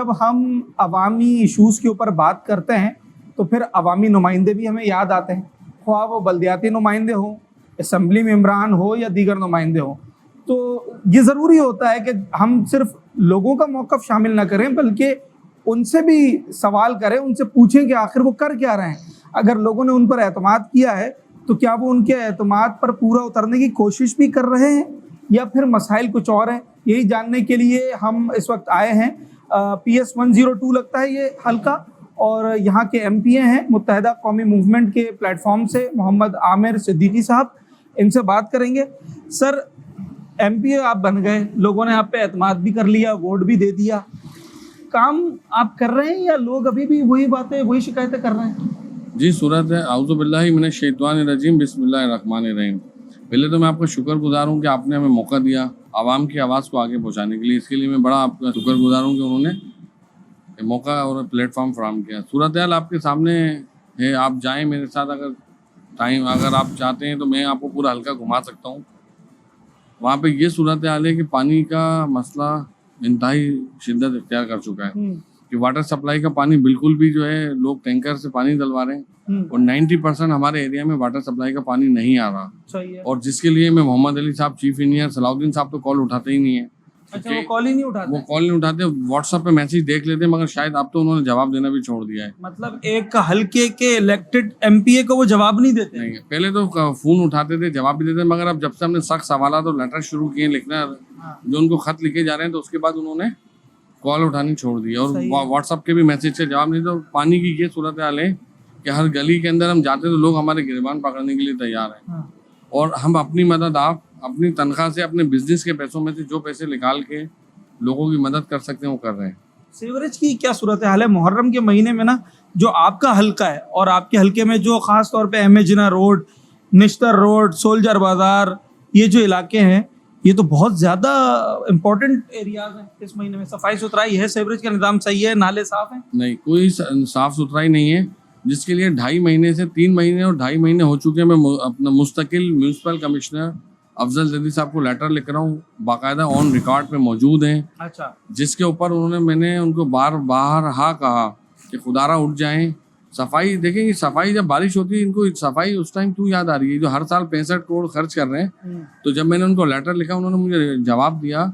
जब हम अवामी इशूज़ के ऊपर बात करते हैं तो फिर अवामी नुमाइंदे भी हमें याद आते हैं, ख्वाह वो बल्दियाती नुमाइंदे हों, असम्बली मेम्बरान हो या दीगर नुमाइंदे हों। तो ये ज़रूरी होता है कि हम सिर्फ लोगों का मौक़िफ़ शामिल ना करें बल्कि उनसे भी सवाल करें, उनसे पूछें कि आखिर वो कर क्या रहे हैं। अगर लोगों ने उन पर एतमाद किया है तो क्या वो उनके एतमाद पर पूरा उतरने की कोशिश भी कर रहे हैं या फिर मसाइल कुछ और हैं। यही जानने के लिए हम इस वक्त आए हैं PS 102 लगता है ये हल्का, और यहाँ के MP हैं मुत्तहिदा कौमी मूवमेंट के प्लेटफॉर्म से मोहम्मद आमिर सिद्दीकी साहब, इनसे बात करेंगे। सर, MP आप बन गए, लोगों ने आप पे एतमाद भी कर लिया, वोट भी दे दिया, काम आप कर रहे हैं या लोग अभी भी वही बातें वही शिकायतें कर रहे हैं? जी, सूरत है आऊज़ु बिल्लाहि मिनश शैतानिर रजीम, बिस्मिल्लाहिर रहमानिर रहीम। पहले तो मैं आपका शुक्रगुजार हूँ कि आपने हमें मौका दिया आवाम की आवाज़ को आगे पहुँचाने के लिए। इसके लिए मैं बड़ा आपका शुक्रगुजार हूँ कि उन्होंने मौका और प्लेटफॉर्म फराहम किया। सूरत हाल आपके सामने है, आप जाएँ मेरे साथ, अगर आप चाहते हैं तो मैं आपको पूरा हल्का घुमा सकता हूँ। वहाँ पे ये सूरत हाल है कि पानी का मसला इंतहाई शिद्दत इख्तियार कर चुका है कि वाटर सप्लाई का पानी बिल्कुल भी जो है, लोग टैंकर से पानी डलवा रहे हैं और 90% हमारे एरिया में वाटर सप्लाई का पानी नहीं आ रहा। सही है। और जिसके लिए मैं मोहम्मद अली साहब, चीफ इंजीनियर सलाउद्दीन साहब तो कॉल उठाते ही नहीं है। अच्छा, वो कॉल ही नहीं उठाते? वो कॉल नहीं उठाते, व्हाट्सएप पे मैसेज देख लेते हैं, मगर शायद अब तो उन्होंने जवाब देना भी छोड़ दिया है। मतलब एक हल्के के इलेक्टेड MPA को वो जवाब नहीं देते? नहीं, पहले तो फोन उठाते थे, जवाब भी देते, मगर अब जब से हमने सख्त सवाल तो लेटर शुरू किए लिखना, जो उनको खत लिखे जा रहे हैं, तो उसके बाद उन्होंने कॉल उठानी छोड़ दी और व्हाट्सएप के भी मैसेज से जवाब नहीं। तो पानी की ये सूरत हाल है कि हर गली के अंदर हम जाते तो लोग हमारे गिरबान पकड़ने के लिए तैयार हैं। और हम अपनी मदद, आप अपनी तनख्वाह से, अपने बिजनेस के पैसों में से जो पैसे निकाल के लोगों की मदद कर सकते हैं वो कर रहे हैं। सीवरेज की क्या सूरत हाल है? मुहर्रम के महीने में ना, जो आपका हल्का है और आपके हल्के में जो खास तौर पे एमेजिना रोड, निश्तर रोड, सोल्जर बाजार, ये जो इलाके हैं, ये तो बहुत ज़्यादा इम्पोर्टेंट एरियाज हैं। इस महीने में सफाई सुथराई है, सीवरेज का निज़ाम सही है, नाले साफ हैं? नहीं, कोई साफ सुथराई नहीं है, जिसके लिए 2.5 महीने से 3 महीने और 2.5 महीने हो चुके हैं। मैं अपना मुस्तकिल म्यूनसिपल कमिश्नर अफजल जदी साहब को लेटर लिख रहा हूँ, बाकायदा ऑन रिकॉर्ड पे मौजूद हैं। अच्छा। जिसके ऊपर मैंने उनको बार कहा कि खुदारा उठ जाएं, सफाई देखें। ये सफाई जब बारिश होती है, इनको सफाई उस टाइम क्यों याद आ रही है जो हर साल 65 करोड़ खर्च कर रहे हैं। तो जब मैंने उनको लेटर लिखा, उन्होंने मुझे जवाब दिया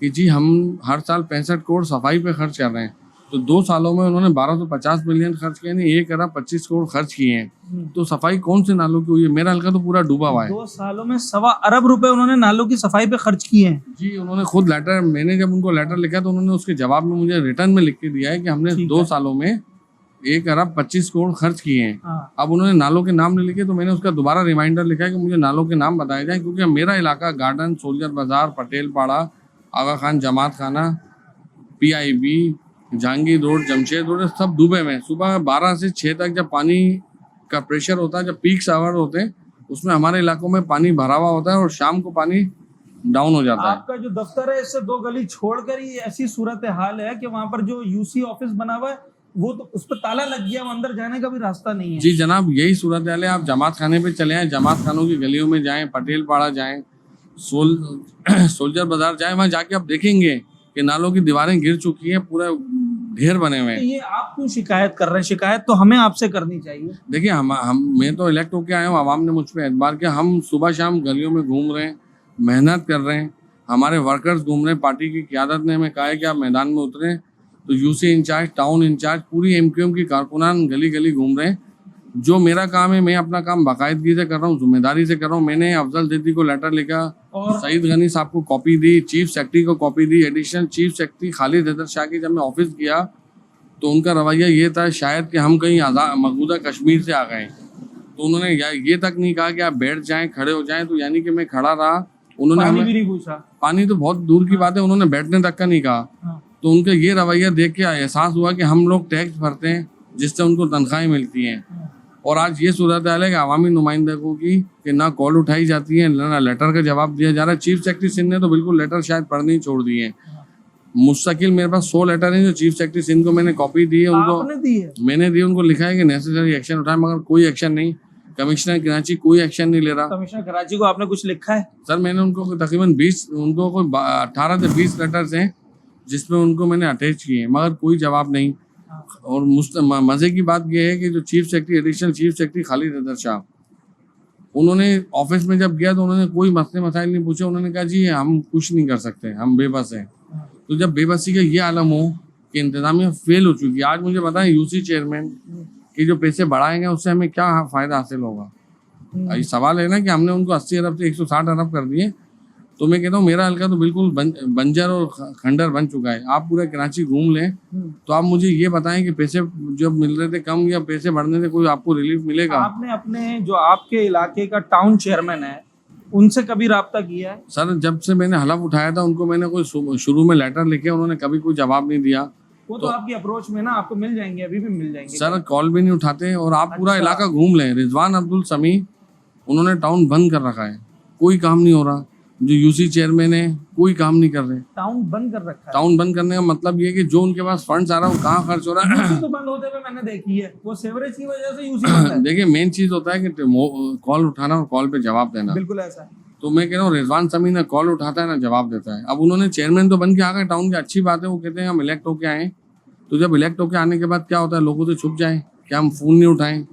कि जी हम हर साल 65 करोड़ सफाई पे खर्च कर रहे हैं। तो 2 सालों में उन्होंने 1250 मिलियन खर्च किए, यानी 1 अरब 25 करोड़ खर्च किए हैं। तो सफाई कौन से नालों की हुई है? मेरा हल्का तो पूरा डूबा हुआ है। 2 सालों में 1.25 अरब रुपए उन्होंने नालों की सफाई पे खर्च किए हैं। जी, उन्होंने खुद लेटर, मैंने जब उनको लेटर लिखा तो उन्होंने उसके जवाब में मुझे रिटर्न में लिख के दिया है कि हमने 2 सालों में 1 अरब 25 करोड़ खर्च किए हैं। अब उन्होंने नालों के नाम नहीं लिखे, तो मैंने उसका दोबारा रिमाइंडर लिखा है कि मुझे नालों के नाम बताए जाए, क्योंकि मेरा इलाका गार्डन, सोल्जर बाजार, पटेल पाड़ा, आगा खान जमात खाना, PIB, Jahangir road, Jamshed road, सब डूबे में। सुबह 12 से 6 तक जब पानी का प्रेशर होता है, जब पीक आवर होते हैं, उसमें हमारे इलाकों में पानी भरा हुआ होता है और शाम को पानी डाउन हो जाता है। आपका जो दफ्तर है, इससे 2 गली छोड़कर ही ऐसी सूरत हाल है कि वहाँ पर जो UC ऑफिस बना हुआ है, वो तो उस पर ताला लग गया, अंदर जाने का भी रास्ता नहीं है। जी जनाब, यही सूरत हाल है। आप जमात खाने पे चले आए, जमात खानों की गलियों में जाएं, पटेल पाड़ा जाएं, सोल्जर बाजार जाएं, वहाँ जाके आप देखेंगे कि नालों की दीवारें गिर चुकी हैं, पूरा ढेर बने हुए हैं। ये आप क्यों शिकायत कर रहे हैं? शिकायत तो हमें आपसे करनी चाहिए। देखिए, मैं तो इलेक्ट होके आया हूँ, आवाम ने मुझ पर एतबार किया। हम सुबह शाम गलियों में घूम रहे हैं, मेहनत कर रहे हैं, हमारे वर्कर्स घूम रहे हैं। पार्टी की क़यादत ने हमें कहा है कि आप मैदान में उतरें, तो UC इंचार्ज, टाउन इंचार्ज, पूरी MQM की कारकुनान गली गली घूम रहे हैं। जो मेरा काम है, मैं अपना काम बाकायदगी से कर रहा हूँ, जिम्मेदारी से कर रहा हूँ। मैंने अफजल जदी को लेटर लिखा, सईद गनी साहब को कॉपी दी, चीफ सेक्रेटरी को कॉपी दी, additional chief secretary Khalid Haider Shah की जब मैं ऑफिस गया तो उनका रवैया ये था शायद कि हम कहीं मकबूजा कश्मीर से आ गए। तो उन्होंने ये तक नहीं कहा कि आप बैठ जाएं, खड़े हो जाएं, तो यानी कि मैं खड़ा रहा। उन्होंने पानी हमें भी नहीं पूछा। पानी तो बहुत दूर की बात है, उन्होंने बैठने तक का नहीं कहा। तो उनका ये रवैया देख के एहसास हुआ कि हम लोग टैक्स भरते हैं जिससे उनको तनख्वाहें मिलती हैं। और आज ये सूरत हाल है कि अवामी नुमाइंदों की कि ना कॉल उठाई जाती है, ना लेटर का जवाब दिया जा रहा है। चीफ सेक्रेटरी सिंध ने तो बिल्कुल लेटर शायद पढ़ने ही छोड़ दिए हैं। मुस्तकिल मेरे पास 100 लेटर हैं जो चीफ सेक्रेटरी सिंध को मैंने कॉपी दी है, उनको मैंने दी, उनको लिखा है कि नेसेसरी एक्शन उठाए, मगर कोई एक्शन नहीं। कमिश्नर कराची कोई एक्शन नहीं ले रहा। कमिश्नर कराची को आपने कुछ लिखा है? सर मैंने उनको तकरीबन 18 से 20 लेटर्स हैं जिसमें उनको मैंने अटैच किए, मगर कोई जवाब नहीं। और मजे की बात यह है कि जो chief secretary, additional chief secretary Khalid Haider Shah, उन्होंने ऑफिस में जब गया तो उन्होंने कोई मसले मसाइल नहीं पूछे। उन्होंने कहा जी हम कुछ नहीं कर सकते, हम बेबस हैं। तो जब बेबसी का ये आलम हो कि इंतजामिया फेल हो चुकी है, आज मुझे बताएं यूसी चेयरमैन के जो पैसे बढ़ाए गए उससे हमें क्या फायदा हासिल होगा? ये सवाल है ना कि हमने उनको 80 अरब से 160 अरब कर दिए। तो मैं कहता हूँ मेरा हल्का तो बिल्कुल बंजर और खंडर बन चुका है। आप पूरा कराची घूम लें तो आप मुझे ये बताएं कि पैसे जब मिल रहे थे कम या पैसे बढ़ने से कोई आपको रिलीफ मिलेगा? आपने अपने जो आपके इलाके का टाउन चेयरमैन है उनसे कभी राब्ता किया है? सर जब से मैंने हलफ उठाया था उनको मैंने कोई शुरू में लेटर लिखे, उन्होंने कभी कोई जवाब नहीं दिया। वो तो आपकी अप्रोच में ना आपको मिल जाएंगे, अभी भी मिल जाएंगे। सर कॉल भी नहीं उठाते और आप पूरा इलाका घूम लें। रिजवान अब्दुल समी उन्होंने टाउन बंद कर रखा है, कोई काम नहीं हो रहा। जो यूसी चेयरमैन है कोई काम नहीं कर रहे। टाउन बंद कर रखा है? टाउन बंद करने का मतलब ये कि जो उनके पास फंड्स आ रहा है वो कहाँ खर्च हो रहा है। तो बंद होते हुए मैंने देखी है, वो सेवरेज की वजह से यूसी बंद है। देखिए मेन चीज होता है कि कॉल उठाना और कॉल पे जवाब देना। बिल्कुल ऐसा है। तो मैं कह रहा हूँ रिजवान समी ना कॉल उठाता है ना जवाब देता है। अब उन्होंने चेयरमैन तो बन के आ गए टाउन की, अच्छी बात है। वो कहते हैं हम इलेक्ट होके आए, तो जब इलेक्ट होके आने के बाद क्या होता है, लोगों से छुप जाए, क्या हम फोन नहीं उठाएं,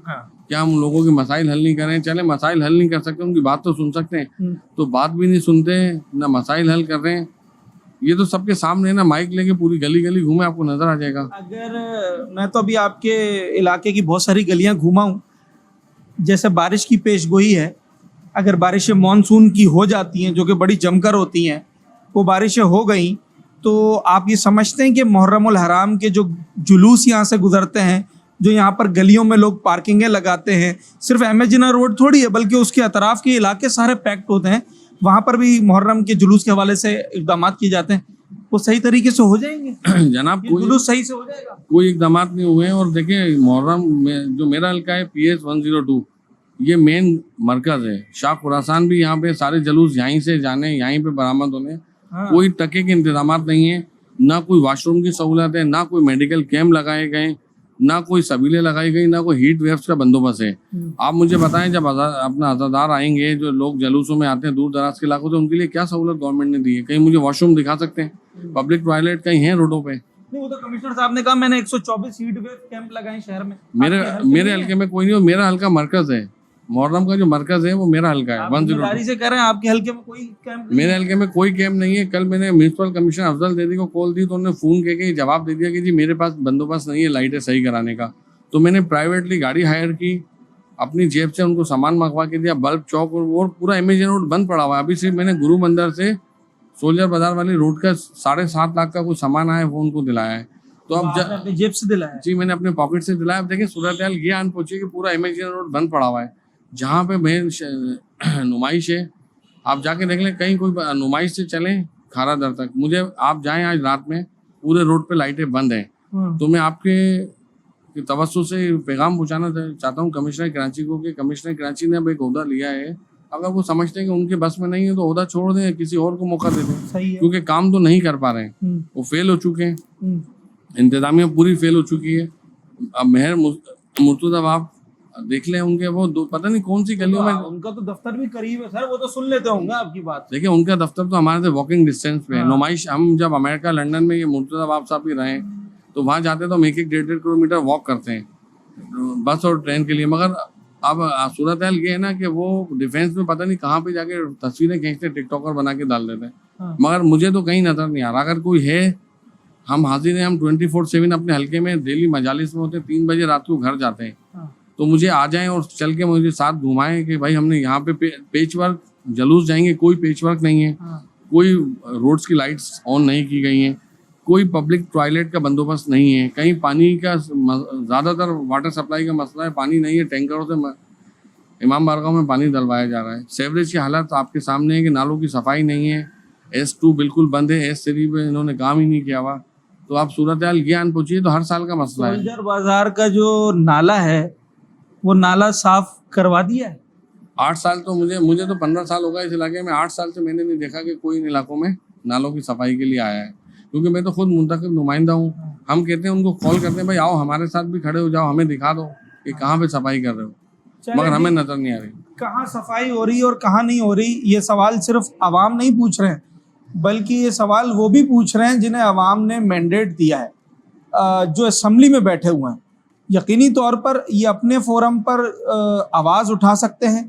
क्या हम लोगों के मसाइल हल नहीं करें? चले मसाइल हल नहीं कर सकते, उनकी बात तो सुन सकते हैं, तो बात भी नहीं सुनते, ना मसाइल हल कर रहे हैं। ये तो सबके सामने ना माइक लेके पूरी गली गली घूमे, आपको नजर आ जाएगा। अगर मैं तो अभी आपके इलाके की बहुत सारी गलियां घूमा हूँ, जैसे बारिश की पेशगोई है, अगर बारिशें मानसून की हो जाती हैं जो कि बड़ी जमकर होती हैं, वो बारिशें हो गई तो आप ये समझते हैं कि मुहर्रमुल हराम के जो जुलूस यहाँ से गुजरते हैं, जो यहाँ पर गलियों में लोग पार्किंगें लगाते हैं, सिर्फ एमेजिना रोड थोड़ी है बल्कि उसके अतराफ के इलाके सारे पैक्ट होते हैं, वहाँ पर भी मुहर्रम के जुलूस के हवाले से इक़दाम किए जाते हैं, वो सही तरीके से हो जाएंगे जनाब? जुलूस सही से हो जाएगा? कोई इक़दाम नहीं हुए हैं। और देखिए मुहर्रम में जो मेरा हल्का है PS 102, ये मेन मरकज है। शाह खुरासान भी यहाँ पे सारे जुलूस यहीं से जाने, यहीं पे बरामद होने। कोई टके के इंतजाम नहीं है, ना कोई वॉशरूम की सहूलत है, ना कोई मेडिकल कैंप लगाए गए, ना कोई सबीलें लगाई गई, ना कोई हीट वेव्स का बंदोबस्त है। आप मुझे बताएं जब अपना अज़ादार आएंगे, जो लोग जुलूसों में आते हैं दूर दराज के इलाकों से, उनके लिए क्या सहूलत गवर्नमेंट ने दी है? कहीं मुझे वॉशरूम दिखा सकते हैं? पब्लिक टॉयलेट कहीं है रोडों पे? नहीं, वो तो कमिश्नर साहब ने कहा मैंने 124 हीट वेव कैंप लगाए शहर में। मेरे हल्के में कोई नहीं, मेरा हल्का मरकज है। मुहर्रम का जो मरकज है वो मेरा हल्का है। 102 से कह रहे हैं आपके हल्के में कोई कैंप? मेरे हल्के में कोई कैंप नहीं है। कल मैंने म्यूनसिपल कमिश्नर अफजल दीदी को कॉल दी तो उन्होंने फोन करके जवाब दे दिया कि जी मेरे पास बंदोबस्त नहीं है लाइटें सही कराने का। तो मैंने प्राइवेटली गाड़ी हायर की, अपनी जेब से उनको सामान मंगवा के दिया, बल्ब चौक और पूरा इमेजिन रोड बंद पड़ा हुआ है। अभी सिर्फ मैंने गुरु मंदिर से सोल्जर बाजार वाली रोड का 7.5 लाख का कुछ सामान आया वो उनको दिलाया है। तो अब अपनी जेब से दिलाया? जी मैंने अपने पॉकेट से दिलाया। अब देखिए सूरत हाल ये आन पहुंची कि पूरा इमेजिन रोड बंद पड़ा हुआ है। जहाँ पे मेन नुमाइश है आप जाके देख लें, कहीं कोई नुमाइश से चलें खारा दर तक, मुझे आप जाएं आज रात में पूरे रोड पे लाइटें बंद हैं। तो मैं आपके तवज्जो से पैगाम पहुँचाना चाहता हूँ कमिश्नर कराची को कि कमिश्नर कराची ने अब एक ओहदा लिया है, अगर वो समझते हैं कि उनके बस में नहीं है तो ओहदा छोड़ दें, किसी और को मौका दे दें, क्योंकि काम तो नहीं कर पा रहे हैं, वो फेल हो चुके हैं, इंतजामिया पूरी फेल हो चुकी है। अब मेहर मुर्तुज़ा आप देख लें उनके वो पता नहीं कौन सी गलियों में, उनका तो दफ्तर भी करीब है सर, वो तो सुन लेते होंगे आपकी बात। देखिए उनका दफ्तर तो हमारे से वॉकिंग डिस्टेंस पे है। नुमाइश हम जब अमेरिका लंदन में ये मुर्तुज़ा बाब साहब भी रहे तो वहाँ जाते तो हम 1-1.5 किलोमीटर वॉक करते हैं बस और ट्रेन के लिए। मगर अब सूरत हाल ये है ना कि वो डिफेंस में पता नहीं कहाँ पे जाके तस्वीरें खींचते, टिकटॉकर बना के डाल देते हैं। मगर मुझे तो कहीं नजर नहीं आ रहा। अगर कोई है हम हाजिर हैं, हम 24/7 अपने हल्के में डेली मजालिस में होते हैं, 3 बजे रात को घर जाते हैं, तो मुझे आ जाएं और चल के मुझे साथ घुमाएं कि भाई हमने यहाँ पे पेच वर्क जलूस जाएंगे, कोई पेच वर्क नहीं है, कोई रोड्स की लाइट्स ऑन नहीं की गई हैं, कोई पब्लिक टॉयलेट का बंदोबस्त नहीं है, कहीं पानी का ज़्यादातर वाटर सप्लाई का मसला है, पानी नहीं है, टैंकरों से इमाम बारगाह में पानी डलवाया जा रहा है। सेवरेज की हालत आपके सामने है कि नालों की सफाई नहीं है, S2 बिल्कुल बंद है, S3 पे इन्होंने काम ही नहीं किया हुआ। तो आप सूरत हाल ये आन पहुंचिए तो हर साल का मसला है। सोल्जर बाजार का जो नाला है वो नाला साफ करवा दिया है? 8 साल तो मुझे तो 15 साल होगा इस इलाके में, 8 साल से मैंने नहीं देखा कि कोई इन इलाकों में नालों की सफाई के लिए आया है, क्योंकि मैं तो खुद मुंतखब नुमाइंदा हूँ। हम कहते हैं उनको कॉल करते हैं भाई आओ हमारे साथ भी खड़े हो जाओ, हमें दिखा दो कि कहाँ पे सफाई कर रहे हो, मगर हमें नजर नहीं आ रही कहाँ सफाई हो रही है और कहाँ नहीं हो रही। ये सवाल सिर्फ आवाम नहीं पूछ रहे हैं, बल्कि ये सवाल वो भी पूछ रहे हैं जिन्हें अवाम ने मैंडेट दिया है, जो असम्बली में बैठे हुए हैं। यकीनी तौर पर ये अपने फोरम पर आवाज़ उठा सकते हैं,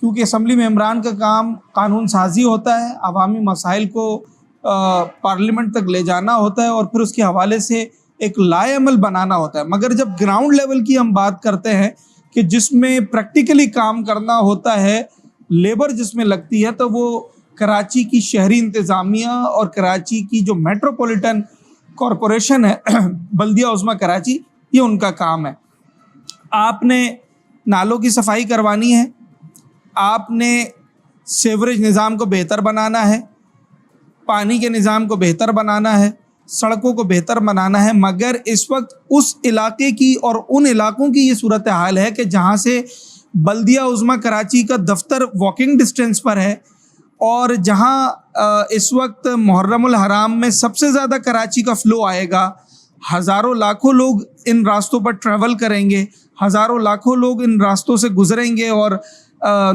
क्योंकि असम्बली मेंबरान का काम कानून साजी होता है, अवामी मसाइल को पार्लियामेंट तक ले जाना होता है और फिर उसके हवाले से एक लाएअमल बनाना होता है। मगर जब ग्राउंड लेवल की हम बात करते हैं कि जिसमें प्रैक्टिकली काम करना होता है, लेबर जिसमें लगती है, तो वो कराची की शहरी इंतज़ामिया और कराची की जो मेट्रोपॉलिटन कॉरपोरेशन है बल्दिया उज़्मा कराची, ये उनका काम है। आपने नालों की सफाई करवानी है, आपने सीवरेज निज़ाम को बेहतर बनाना है, पानी के निज़ाम को बेहतर बनाना है, सड़कों को बेहतर बनाना है। मगर इस वक्त उस इलाके की और उन इलाकों की ये सूरत हाल है कि जहाँ से बल्दिया उज़्मा कराची का दफ्तर वॉकिंग डिस्टेंस पर है और जहाँ इस वक्त मुहर्रमुल हराम में सबसे ज़्यादा कराची का फ़्लो आएगा। हज़ारों लाखों लोग इन रास्तों पर ट्रैवल करेंगे, हज़ारों लाखों लोग इन रास्तों से गुजरेंगे और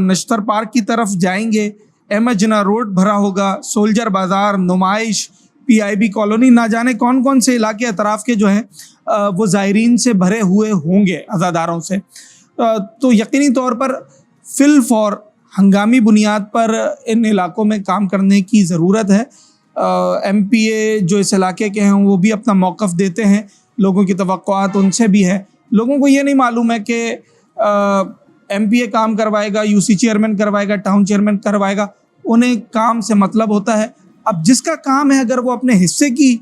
नश्तर पार्क की तरफ जाएंगे। अहमद जिन्ना रोड भरा होगा, सोल्जर बाज़ार, नुमाइश, PIB कॉलोनी, ना जाने कौन कौन से इलाके अतराफ़ के जो हैं वो ज़ायरीन से भरे हुए होंगे, अज़ादारों से। तो यकीनी तौर पर फिल फॉर हंगामी बुनियाद पर इन इलाकों में काम करने की ज़रूरत है। MPA जो इस इलाके के हैं वो भी अपना मौक़िफ़ देते हैं, लोगों की तवक्कुआत उनसे भी है। लोगों को ये नहीं मालूम है कि MPA काम करवाएगा, UC चेयरमैन करवाएगा, टाउन चेयरमैन करवाएगा, उन्हें काम से मतलब होता है। अब जिसका काम है अगर वो अपने हिस्से की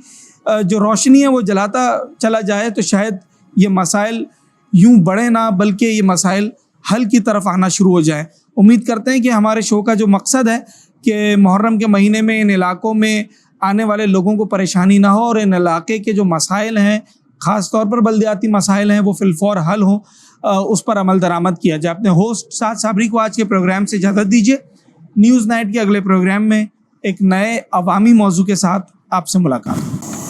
जो रोशनी है वो जलाता चला जाए तो शायद ये मसाइल यूं बढ़े ना, बल्कि ये मसाइल हल की तरफ आना शुरू हो जाए। उम्मीद करते हैं कि हमारे शो का जो मकसद है कि मुहर्रम के महीने में इन इलाकों में आने वाले लोगों को परेशानी ना हो और इन इलाके के जो मसाइल हैं, ख़ास तौर पर बल्दियाती मसाइल हैं, वो फिलफौर हल हों, उस पर अमल दरामद किया जाए। अपने होस्ट साद साबरी को आज के प्रोग्राम से इजाज़त दीजिए। न्यूज़ नाइट के अगले प्रोग्राम में एक नए अवामी मौजू के साथ आपसे मुलाकात।